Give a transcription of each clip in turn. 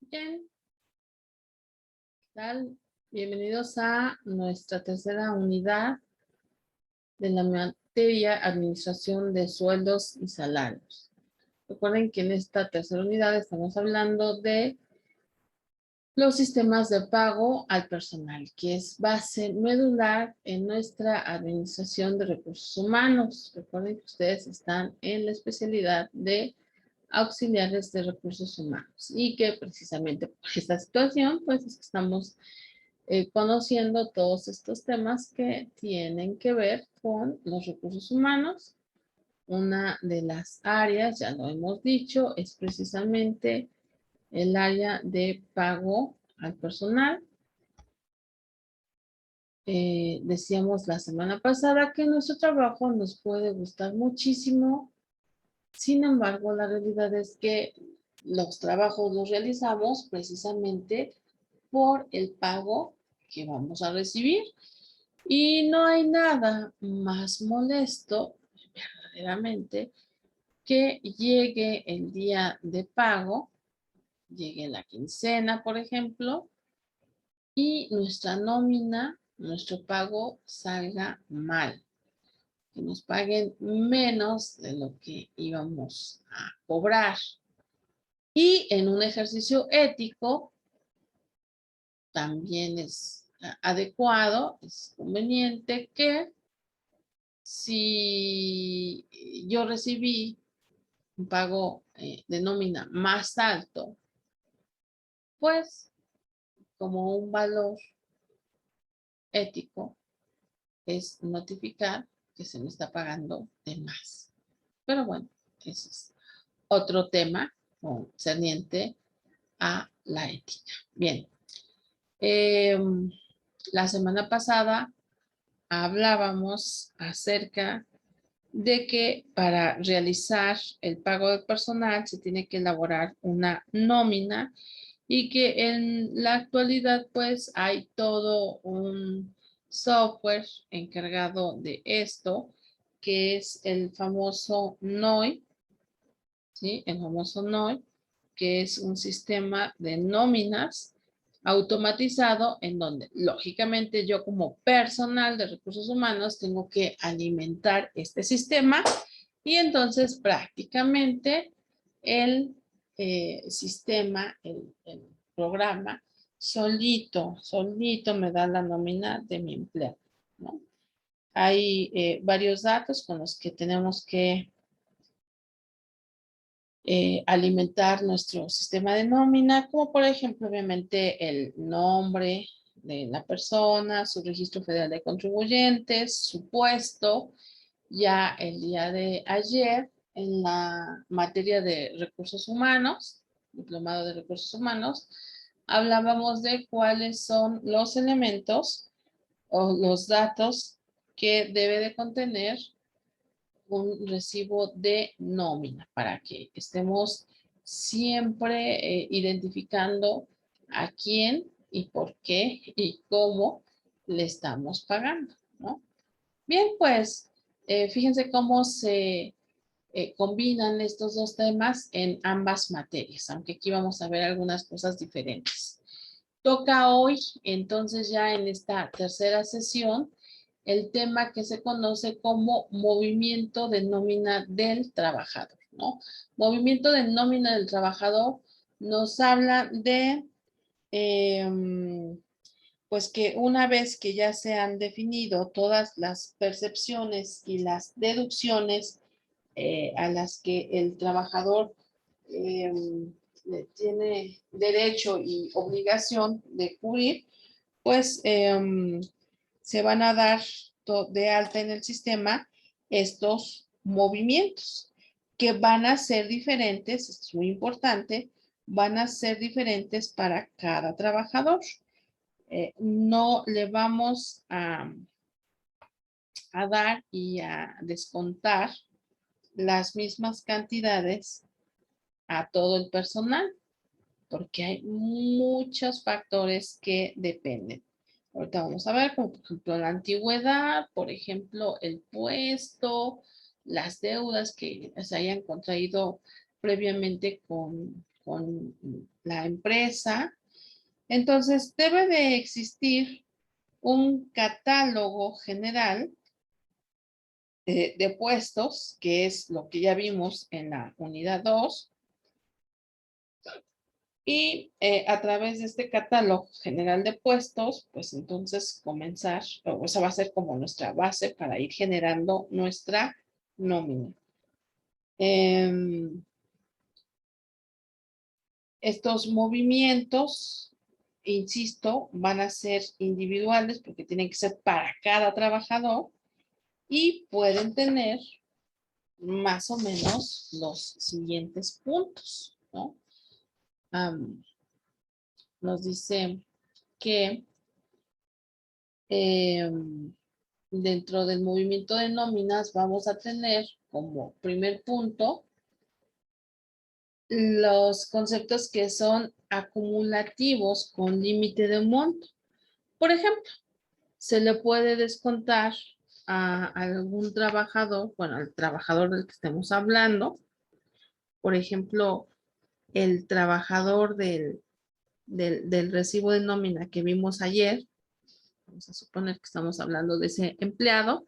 Bien, ¿qué tal? Bienvenidos a nuestra tercera unidad de la materia Administración de Sueldos y Salarios. Recuerden que en esta tercera unidad estamos hablando de los sistemas de pago al personal, que es base medular en nuestra administración de recursos humanos. Recuerden que ustedes están en la especialidad de auxiliares de recursos humanos y que precisamente por esta situación, pues es que estamos conociendo todos estos temas que tienen que ver con los recursos humanos. Una de las áreas, ya lo hemos dicho, es precisamente el área de pago al personal. Decíamos la semana pasada que nuestro trabajo nos puede gustar muchísimo. Sin embargo, la realidad es que los trabajos los realizamos precisamente por el pago que vamos a recibir. Y no hay nada más molesto, verdaderamente, que llegue el día de pago, llegue la quincena, por ejemplo, y nuestra nómina, nuestro pago salga mal, que nos paguen menos de lo que íbamos a cobrar. Y en un ejercicio ético, también es adecuado, es conveniente que si yo recibí un pago de nómina más alto, pues como un valor ético es notificar que se me está pagando de más. Pero bueno, ese es otro tema concerniente a la ética. Bien, eh, la semana pasada hablábamos acerca de que para realizar el pago del personal se tiene que elaborar una nómina y que en la actualidad pues hay todo un software encargado de esto, que es el famoso NOI, ¿sí? El famoso NOI, que es un sistema de nóminas automatizado en donde lógicamente yo como personal de recursos humanos tengo que alimentar este sistema y entonces prácticamente el sistema, el programa, solito me da la nómina de mi empleado, ¿no? Hay varios datos con los que tenemos que alimentar nuestro sistema de nómina, como por ejemplo, obviamente, el nombre de la persona, su registro federal de contribuyentes, su puesto. Ya el día de ayer, en la materia de recursos humanos, diplomado de recursos humanos, hablábamos de cuáles son los elementos o los datos que debe de contener un recibo de nómina para que estemos siempre identificando a quién y por qué y cómo le estamos pagando, ¿no? Bien, pues fíjense cómo se combinan estos dos temas en ambas materias, aunque aquí vamos a ver algunas cosas diferentes. Toca hoy, entonces ya en esta tercera sesión, el tema que se conoce como movimiento de nómina del trabajador, ¿no? Movimiento de nómina del trabajador nos habla de, pues que una vez que ya se han definido todas las percepciones y las deducciones a las que el trabajador eh, tiene derecho y obligación de cubrir, pues se van a dar de alta en el sistema estos movimientos que van a ser diferentes, es muy importante, van a ser diferentes para cada trabajador. No le vamos a dar y a descontar las mismas cantidades a todo el personal, porque hay muchos factores que dependen. Ahorita vamos a ver, como por ejemplo la antigüedad, por ejemplo el puesto, las deudas que se hayan contraído previamente con con la empresa. Entonces, debe de existir un catálogo general de puestos, que es lo que ya vimos en la unidad 2. Y a través de este catálogo general de puestos, pues entonces comenzar, o sea, va a ser como nuestra base para ir generando nuestra nómina. Estos movimientos, insisto, van a ser individuales porque tienen que ser para cada trabajador y pueden tener más o menos los siguientes puntos, ¿no? Nos dice que dentro del movimiento de nóminas vamos a tener como primer punto los conceptos que son acumulativos con límite de monto. Por ejemplo, se le puede descontar a algún trabajador, bueno, al trabajador del que estemos hablando, por ejemplo, el trabajador del recibo de nómina que vimos ayer, vamos a suponer que estamos hablando de ese empleado,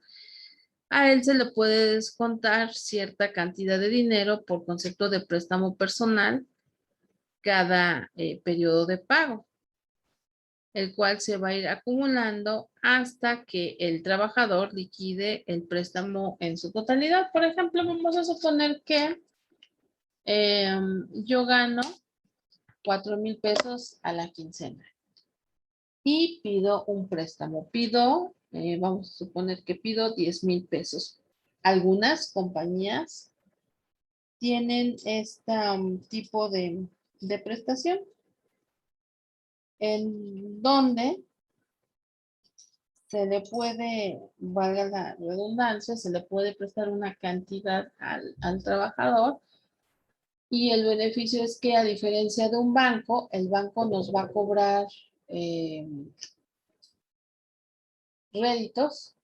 a él se le puede descontar cierta cantidad de dinero por concepto de préstamo personal cada periodo de pago, el cual se va a ir acumulando hasta que el trabajador liquide el préstamo en su totalidad. Por ejemplo, vamos a suponer que yo gano 4,000 pesos a la quincena y pido un préstamo. Vamos a suponer que pido 10,000 pesos. Algunas compañías tienen este tipo de prestación en donde se le puede, valga la redundancia, se le puede prestar una cantidad al trabajador y el beneficio es que a diferencia de un banco, el banco nos va a cobrar réditos,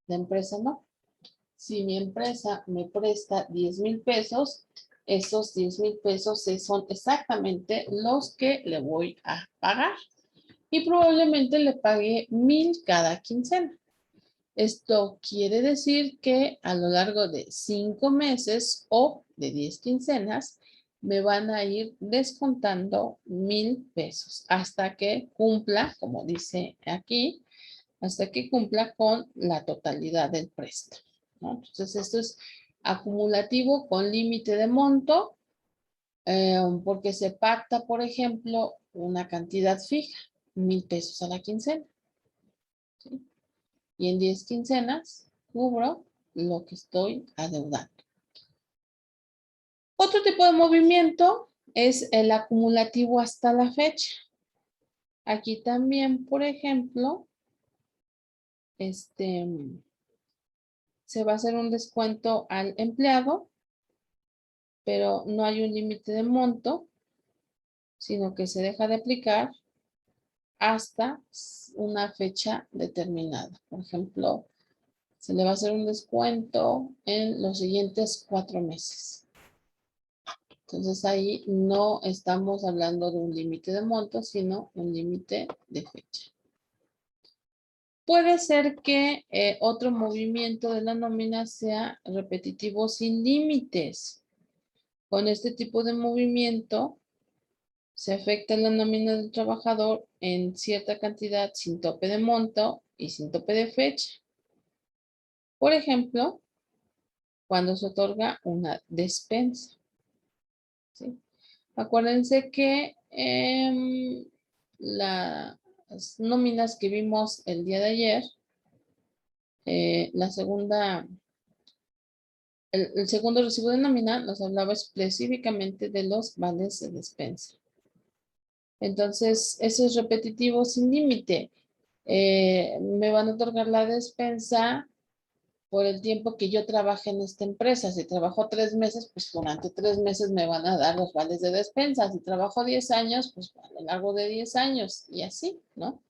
la empresa no. Si mi empresa me presta 10,000 pesos, esos 10,000 pesos son exactamente los que le voy a pagar. Y probablemente le pague 1,000 cada quincena. Esto quiere decir que a lo largo de 5 meses o de 10 quincenas, me van a ir descontando 1,000 pesos hasta que cumpla, como dice aquí, hasta que cumpla con la totalidad del préstamo, ¿no? Entonces, esto es acumulativo con límite de monto, porque se pacta, por ejemplo, una cantidad fija, 1,000 pesos a la quincena, ¿sí? Y en 10 quincenas cubro lo que estoy adeudando. Otro tipo de movimiento es el acumulativo hasta la fecha. Aquí también, por ejemplo, se va a hacer un descuento al empleado, pero no hay un límite de monto, sino que se deja de aplicar hasta una fecha determinada. Por ejemplo, se le va a hacer un descuento en los siguientes 4 meses. Entonces ahí no estamos hablando de un límite de monto, sino un límite de fecha. Puede ser que otro movimiento de la nómina sea repetitivo sin límites. Con este tipo de movimiento se afecta la nómina del trabajador en cierta cantidad sin tope de monto y sin tope de fecha. Por ejemplo, cuando se otorga una despensa, ¿sí? Acuérdense que las nóminas que vimos el día de ayer, el segundo recibo de nómina nos hablaba específicamente de los vales de despensa. Entonces, eso es repetitivo sin límite. Me van a otorgar la despensa por el tiempo que yo trabaje en esta empresa. Si trabajo 3 meses, pues durante 3 meses me van a dar los vales de despensa. Si trabajo 10 años, pues a lo largo de 10 años y así, ¿no?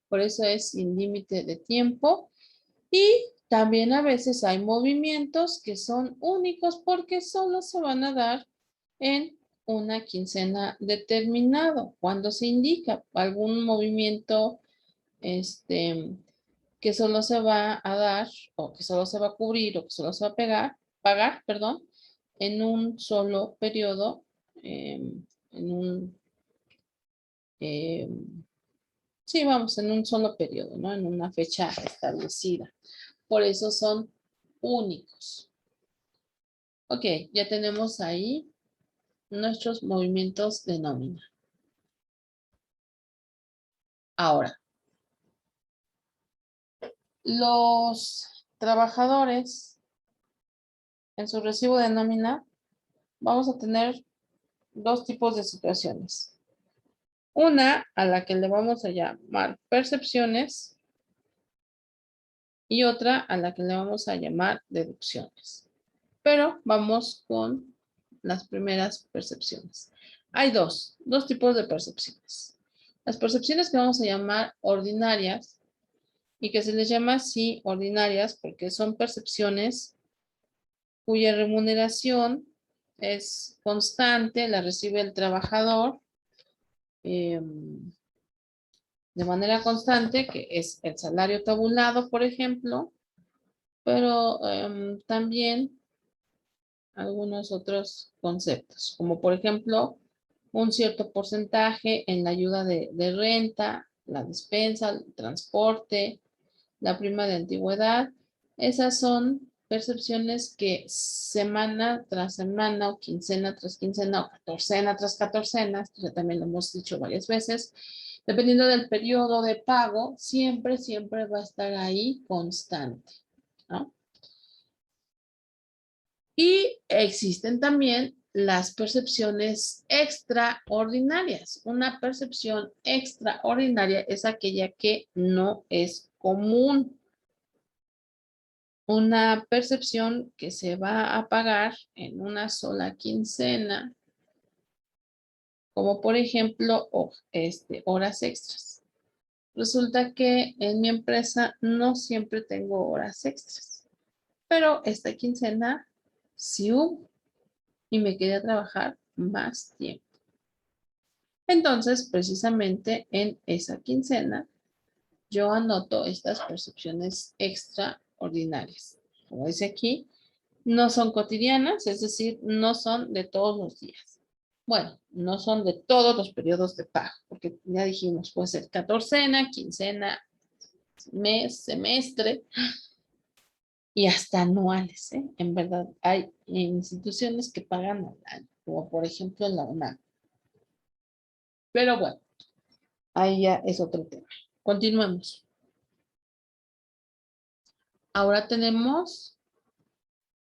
Por eso es sin límite de tiempo. Y también a veces hay movimientos que son únicos porque solo se van a dar en una quincena determinado. Cuando se indica algún movimiento que solo se va a dar o que solo se va a cubrir o que solo se va a pagar, perdón, en un solo periodo, en un, sí, vamos, en un solo periodo, ¿no? En una fecha establecida. Por eso son únicos. Ok, ya tenemos ahí nuestros movimientos de nómina. Ahora, los trabajadores en su recibo de nómina, vamos a tener dos tipos de situaciones. Una a la que le vamos a llamar percepciones y otra a la que le vamos a llamar deducciones. Pero vamos con las primeras percepciones. Hay dos tipos de percepciones. Las percepciones que vamos a llamar ordinarias y que se les llama así ordinarias porque son percepciones cuya remuneración es constante, la recibe el trabajador de manera constante, que es el salario tabulado, por ejemplo, pero también algunos otros conceptos, como por ejemplo un cierto porcentaje en la ayuda de renta, la despensa, el transporte, la prima de antigüedad. Esas son percepciones que semana tras semana o quincena tras quincena o catorcena tras catorcena, ya también lo hemos dicho varias veces, dependiendo del periodo de pago, siempre va a estar ahí constante, ¿no? Y existen también las percepciones extraordinarias. Una percepción extraordinaria es aquella que no es común. Una percepción que se va a pagar en una sola quincena, como por ejemplo horas extras. Resulta que en mi empresa no siempre tengo horas extras, pero esta quincena sí hubo y me quedé a trabajar más tiempo. Entonces, precisamente en esa quincena, yo anoto estas percepciones extraordinarias. Como dice aquí, no son cotidianas, es decir, no son de todos los días. Bueno, no son de todos los periodos de pago, porque ya dijimos, puede ser catorcena, quincena, mes, semestre y hasta anuales, ¿eh? En verdad, hay instituciones que pagan al año, como por ejemplo la UNAM. Pero bueno, ahí ya es otro tema. Continuemos. Ahora tenemos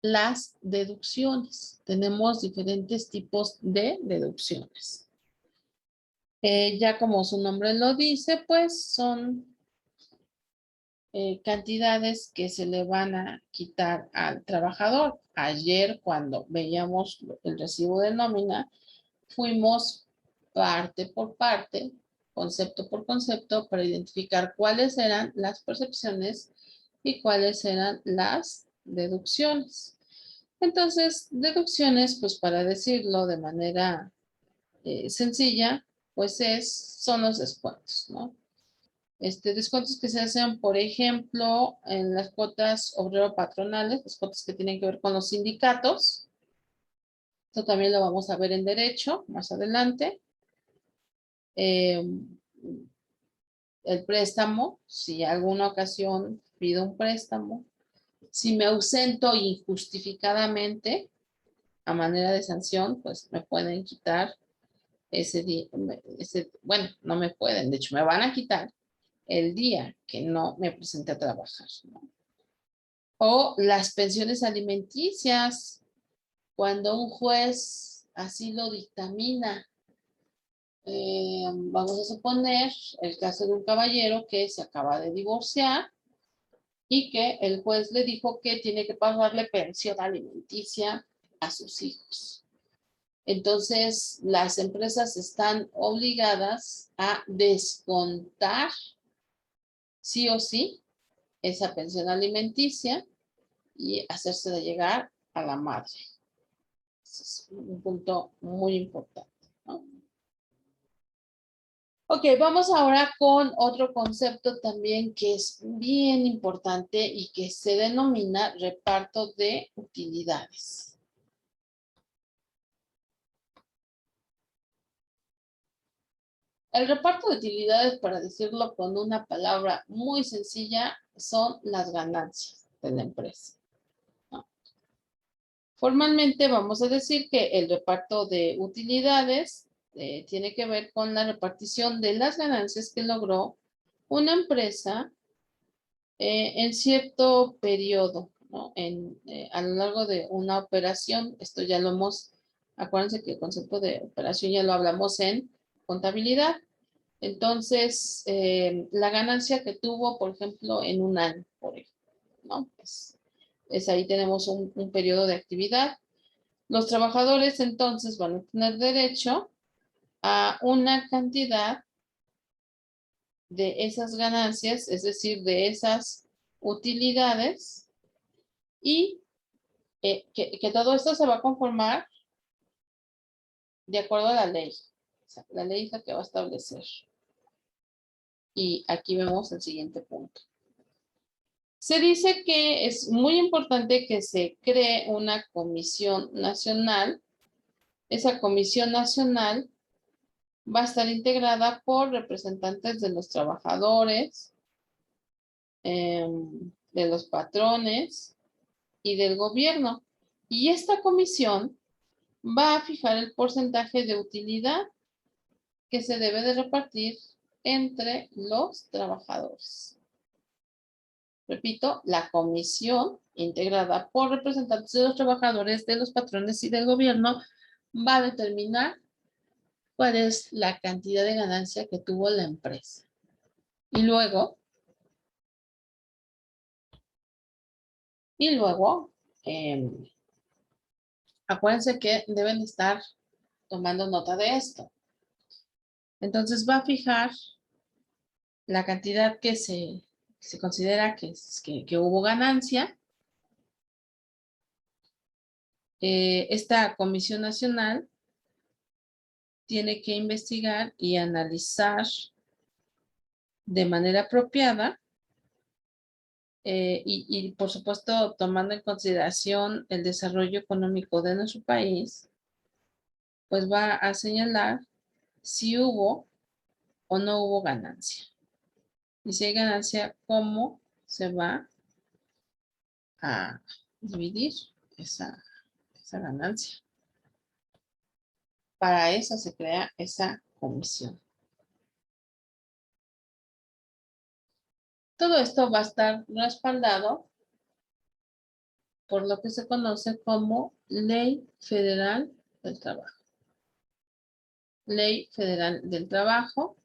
las deducciones. Tenemos diferentes tipos de deducciones. Ya como su nombre lo dice, pues son cantidades que se le van a quitar al trabajador. Ayer cuando veíamos el recibo de nómina, fuimos parte por parte, concepto por concepto, para identificar cuáles eran las percepciones y cuáles eran las deducciones. Entonces, deducciones, pues para decirlo de manera sencilla, pues son los descuentos, ¿no? Descuentos que se hacen, por ejemplo, en las cuotas obrero-patronales, las cuotas que tienen que ver con los sindicatos. Esto también lo vamos a ver en derecho más adelante. Eh, el préstamo, si alguna ocasión pido un préstamo. Si me ausento injustificadamente a manera de sanción, pues me pueden quitar ese día, bueno, no me pueden, de hecho me van a quitar el día que no me presenté a trabajar, ¿no? O las pensiones alimenticias, cuando un juez así lo dictamina. Vamos a suponer el caso de un caballero que se acaba de divorciar y que el juez le dijo que tiene que pagarle pensión alimenticia a sus hijos. Entonces, las empresas están obligadas a descontar sí o sí esa pensión alimenticia y hacerse de llegar a la madre. Ese es un punto muy importante, ¿no? Ok, vamos ahora con otro concepto también que es bien importante y que se denomina reparto de utilidades. El reparto de utilidades, para decirlo con una palabra muy sencilla, son las ganancias de la empresa, ¿no? Formalmente vamos a decir que el reparto de utilidades tiene que ver con la repartición de las ganancias que logró una empresa en cierto periodo, ¿no? A lo largo de una operación. Esto ya lo hemos, acuérdense que el concepto de operación ya lo hablamos en contabilidad. Entonces, la ganancia que tuvo, por ejemplo, en un año, por ejemplo, ¿no? Es ahí tenemos un periodo de actividad. Los trabajadores entonces van a tener derecho a una cantidad de esas ganancias, es decir, de esas utilidades, y que todo esto se va a conformar de acuerdo a la ley. O sea, la ley es la que va a establecer. Y aquí vemos el siguiente punto. Se dice que es muy importante que se cree una comisión nacional. Esa comisión nacional va a estar integrada por representantes de los trabajadores, de los patrones y del gobierno. Y esta comisión va a fijar el porcentaje de utilidad que se debe de repartir entre los trabajadores. Repito, la comisión integrada por representantes de los trabajadores, de los patrones y del gobierno va a determinar cuál es la cantidad de ganancia que tuvo la empresa. Y luego, acuérdense que deben estar tomando nota de esto. Entonces va a fijar la cantidad que se considera que hubo ganancia. Esta comisión nacional tiene que investigar y analizar de manera apropiada y, por supuesto, tomando en consideración el desarrollo económico de nuestro país, pues va a señalar si hubo o no hubo ganancia. Y si hay ganancia, ¿cómo se va a dividir esa ganancia? Para eso se crea esa comisión. Todo esto va a estar respaldado por lo que se conoce como Ley Federal del Trabajo. Ley Federal del Trabajo.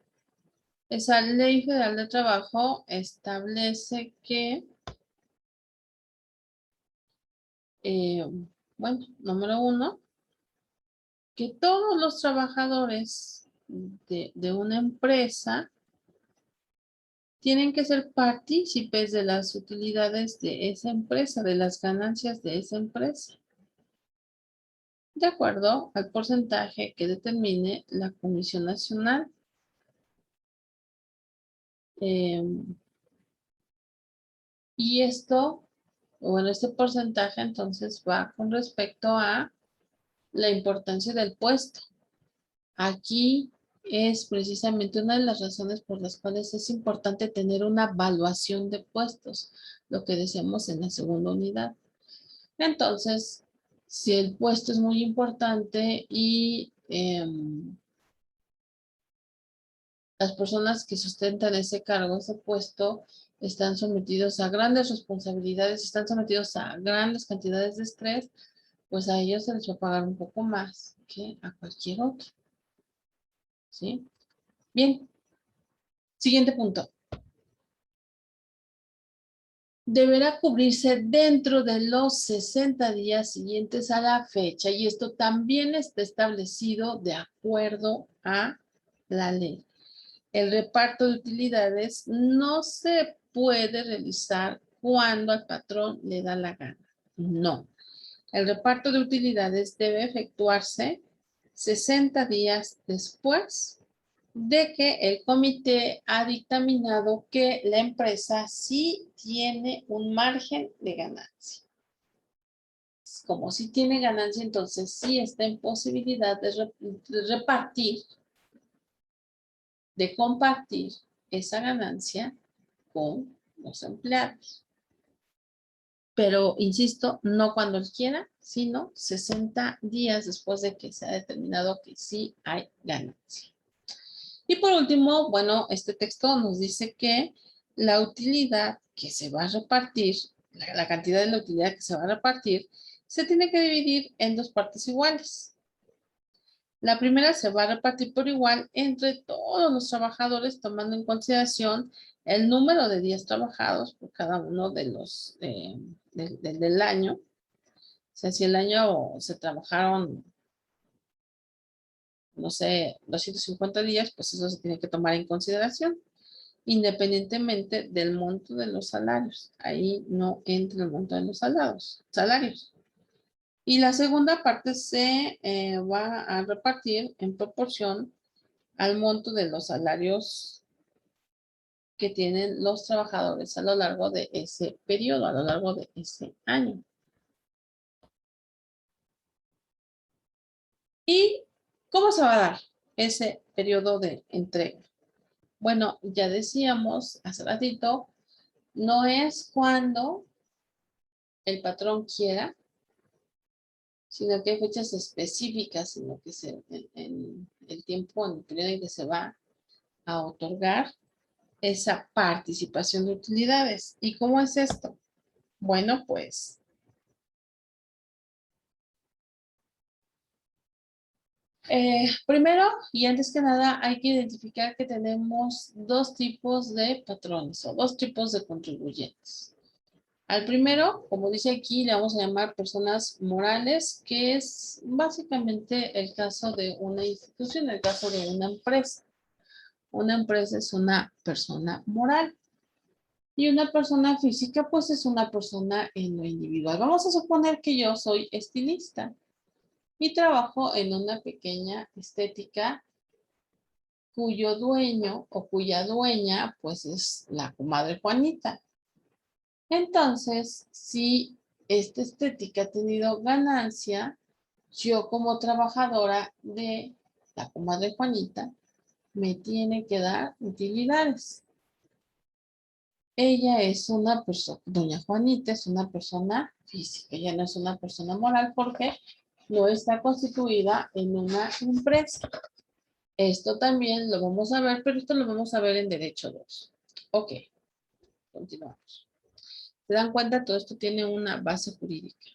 Esa Ley Federal del Trabajo establece que, bueno, número uno, que todos los trabajadores de una empresa tienen que ser partícipes de las utilidades de esa empresa, de las ganancias de esa empresa, de acuerdo al porcentaje que determine la Comisión Nacional. Y esto, bueno, este porcentaje entonces va con respecto a la importancia del puesto. Aquí es precisamente una de las razones por las cuales es importante tener una evaluación de puestos, lo que decíamos en la segunda unidad. Entonces, si el puesto es muy importante y las personas que sustentan ese cargo, ese puesto, están sometidos a grandes responsabilidades, están sometidos a grandes cantidades de estrés, pues a ellos se les va a pagar un poco más que a cualquier otro. ¿Sí? Bien. Siguiente punto. Deberá cubrirse dentro de los 60 días siguientes a la fecha y esto también está establecido de acuerdo a la ley. El reparto de utilidades no se puede realizar cuando al patrón le da la gana. No. El reparto de utilidades debe efectuarse 60 días después de que el comité ha dictaminado que la empresa sí tiene un margen de ganancia. Como sí tiene ganancia, entonces sí está en posibilidad de repartir, de compartir esa ganancia con los empleados. Pero, insisto, no cuando él quiera, sino 60 días después de que se ha determinado que sí hay ganancia. Y por último, bueno, este texto nos dice que la utilidad que se va a repartir, la cantidad de la utilidad que se va a repartir, se tiene que dividir en dos partes iguales. La primera se va a repartir por igual entre todos los trabajadores, tomando en consideración el número de días trabajados por cada uno de los del año. O sea, si el año se trabajaron, no sé, 250 días, pues eso se tiene que tomar en consideración, independientemente del monto de los salarios. Ahí no entra el monto de los salarios. Y la segunda parte se va a repartir en proporción al monto de los salarios que tienen los trabajadores a lo largo de ese periodo, a lo largo de ese año. ¿Y cómo se va a dar ese periodo de entrega? Bueno, ya decíamos hace ratito, no es cuando el patrón quiera, sino que hay fechas específicas, sino que en el tiempo, en el periodo en que se va a otorgar esa participación de utilidades. ¿Y cómo es esto? Bueno, pues primero y antes que nada hay que identificar que tenemos dos tipos de patrones o dos tipos de contribuyentes. Al primero, como dice aquí, le vamos a llamar personas morales, que es básicamente el caso de una institución, el caso de una empresa. Una empresa es una persona moral y una persona física pues es una persona en lo individual. Vamos a suponer que yo soy estilista y trabajo en una pequeña estética cuyo dueño o cuya dueña pues es la comadre Juanita. Entonces, si esta estética ha tenido ganancia, yo como trabajadora de la comadre Juanita me tiene que dar utilidades. Ella es una persona, doña Juanita es una persona física, ella no es una persona moral porque no está constituida en una empresa. Esto también lo vamos a ver, pero esto lo vamos a ver en Derecho 2. Ok, continuamos. ¿Se dan cuenta? Todo esto tiene una base jurídica.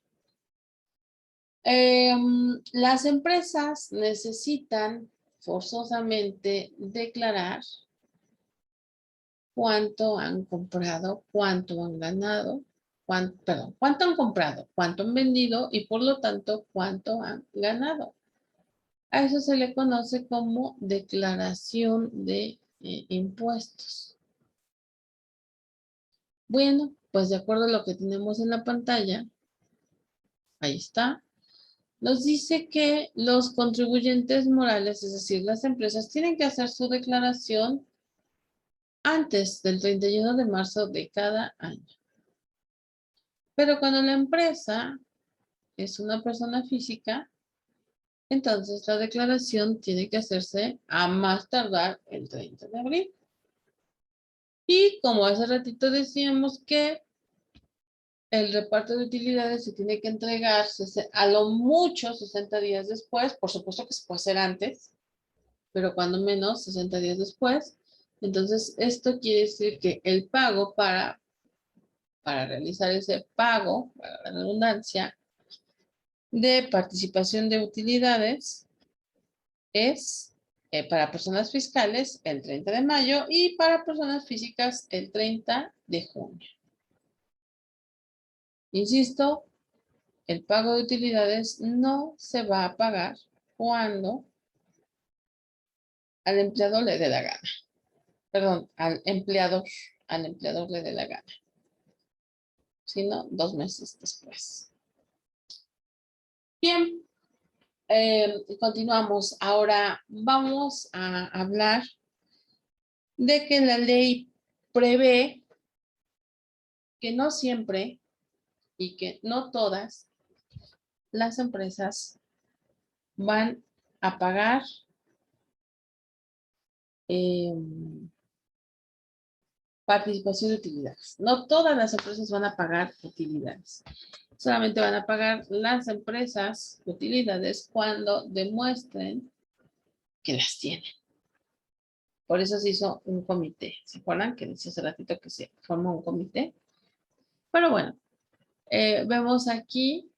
Las empresas necesitan forzosamente declarar cuánto han comprado, cuánto han ganado, cuánto han comprado, cuánto han vendido y por lo tanto cuánto han ganado. A eso se le conoce como declaración de impuestos. Bueno, pues de acuerdo a lo que tenemos en la pantalla, ahí está, nos dice que los contribuyentes morales, es decir, las empresas, tienen que hacer su declaración antes del 31 de marzo de cada año. Pero cuando la empresa es una persona física, entonces la declaración tiene que hacerse a más tardar el 30 de abril. Y como hace ratito decíamos que el reparto de utilidades se tiene que entregar a lo mucho 60 días después, por supuesto que se puede hacer antes, pero cuando menos 60 días después. Entonces, esto quiere decir que el pago para realizar ese pago, para la redundancia, de participación de utilidades es para personas fiscales el 30 de mayo y para personas físicas el 30 de junio. Insisto, el pago de utilidades no se va a pagar cuando al empleado le dé la gana. Perdón, al empleador le dé la gana, sino 2 meses después. Bien, continuamos. Ahora vamos a hablar de que la ley prevé que no siempre y que no todas las empresas van a pagar participación de utilidades. No todas las empresas van a pagar utilidades. Solamente van a pagar las empresas utilidades cuando demuestren que las tienen. Por eso se hizo un comité. ¿Se acuerdan que decía hace ratito que se formó un comité? Pero bueno, vemos aquí,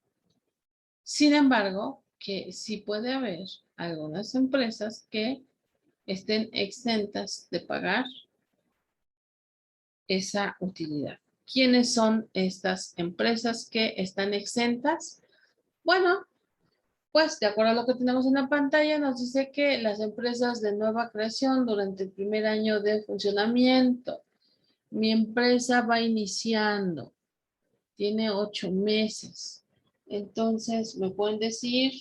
sin embargo, que sí puede haber algunas empresas que estén exentas de pagar esa utilidad. ¿Quiénes son estas empresas que están exentas? Bueno, pues de acuerdo a lo que tenemos en la pantalla, nos dice que las empresas de nueva creación durante el primer año de funcionamiento, mi empresa va iniciando, tiene 8 meses. Entonces, ¿me pueden decir?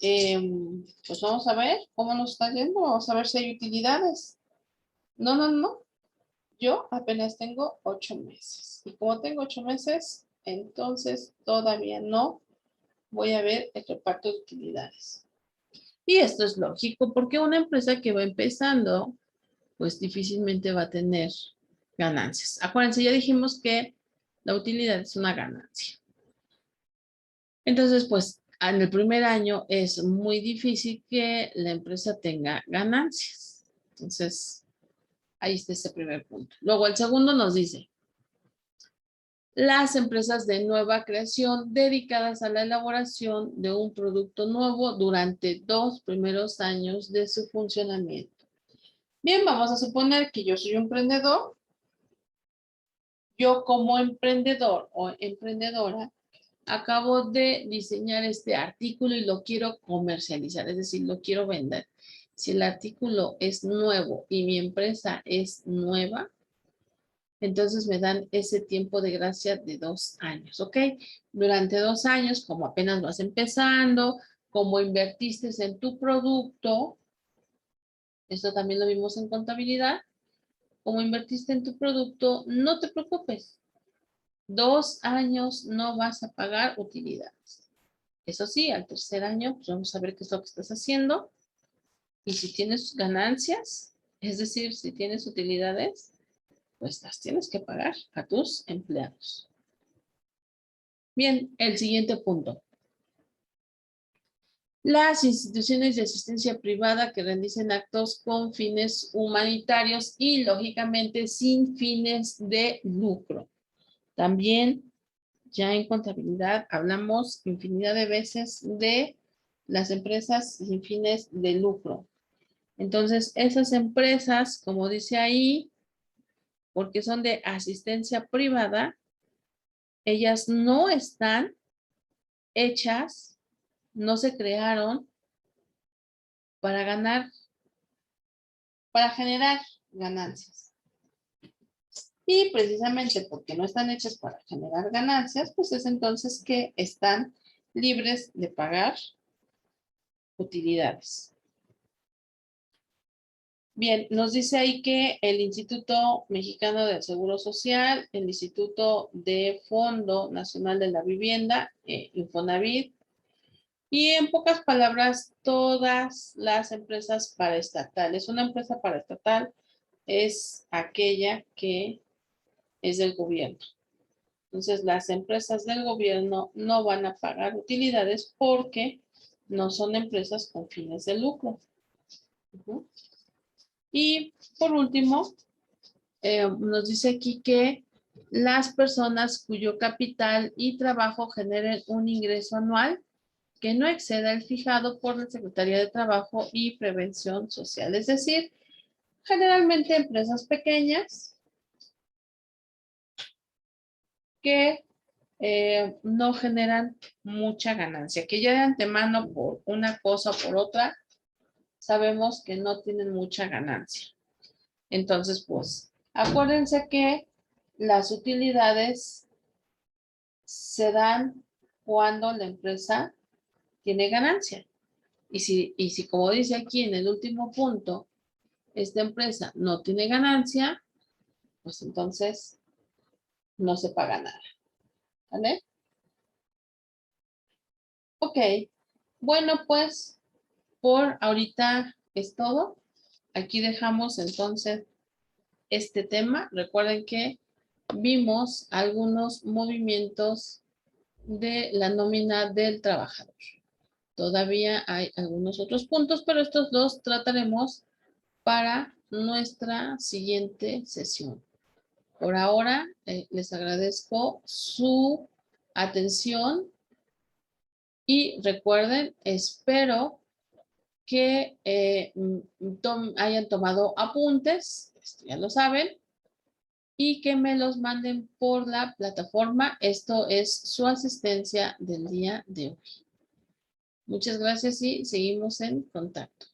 Pues vamos a ver cómo nos está yendo, vamos a ver si hay utilidades. No. Yo apenas tengo 8 meses. Y como tengo 8 meses, entonces todavía no voy a ver el reparto de utilidades. Y esto es lógico porque una empresa que va empezando, pues difícilmente va a tener ganancias. Acuérdense, ya dijimos que la utilidad es una ganancia. Entonces, pues en el primer año es muy difícil que la empresa tenga ganancias. Entonces, ahí está ese primer punto. Luego, el segundo nos dice, las empresas de nueva creación dedicadas a la elaboración de un producto nuevo durante 2 primeros años de su funcionamiento. Bien, vamos a suponer que yo soy un emprendedor. Yo como emprendedor o emprendedora acabo de diseñar este artículo y lo quiero comercializar, es decir, lo quiero vender. Si el artículo es nuevo y mi empresa es nueva, entonces me dan ese tiempo de gracia de 2 años, ¿ok? Durante 2 años, como apenas vas empezando, como invertiste en tu producto, esto también lo vimos en contabilidad, como invertiste en tu producto, no te preocupes. 2 años no vas a pagar utilidades. Eso sí, al tercer año, pues vamos a ver qué es lo que estás haciendo. Y si tienes ganancias, es decir, si tienes utilidades, pues las tienes que pagar a tus empleados. Bien, el siguiente punto. Las instituciones de asistencia privada que realicen actos con fines humanitarios y, lógicamente, sin fines de lucro. También, ya en contabilidad, hablamos infinidad de veces de las empresas sin fines de lucro. Entonces, esas empresas, como dice ahí, porque son de asistencia privada, ellas no están hechas, no se crearon para ganar, para generar ganancias. Y precisamente porque no están hechas para generar ganancias, pues es entonces que están libres de pagar utilidades. Bien, nos dice ahí que el Instituto Mexicano del Seguro Social, el Instituto de Fondo Nacional de la Vivienda, Infonavit, y en pocas palabras, todas las empresas paraestatales. Una empresa paraestatal es aquella que es del gobierno. Entonces, las empresas del gobierno no van a pagar utilidades porque no son empresas con fines de lucro. Y por último, nos dice aquí que las personas cuyo capital y trabajo generen un ingreso anual que no exceda el fijado por la Secretaría de Trabajo y Prevención Social. Es decir, generalmente empresas pequeñas que no generan mucha ganancia, que ya de antemano por una cosa o por otra sabemos que no tienen mucha ganancia. Entonces, pues, acuérdense que las utilidades se dan cuando la empresa tiene ganancia. Y si como dice aquí en el último punto, esta empresa no tiene ganancia, pues entonces no se paga nada. ¿Vale? Ok. Bueno, pues por ahorita es todo. Aquí dejamos entonces este tema. Recuerden que vimos algunos movimientos de la nómina del trabajador. Todavía hay algunos otros puntos, pero estos los trataremos para nuestra siguiente sesión. Por ahora, les agradezco su atención y recuerden, espero que hayan tomado apuntes, esto ya lo saben, y que me los manden por la plataforma. Esto es su asistencia del día de hoy. Muchas gracias y seguimos en contacto.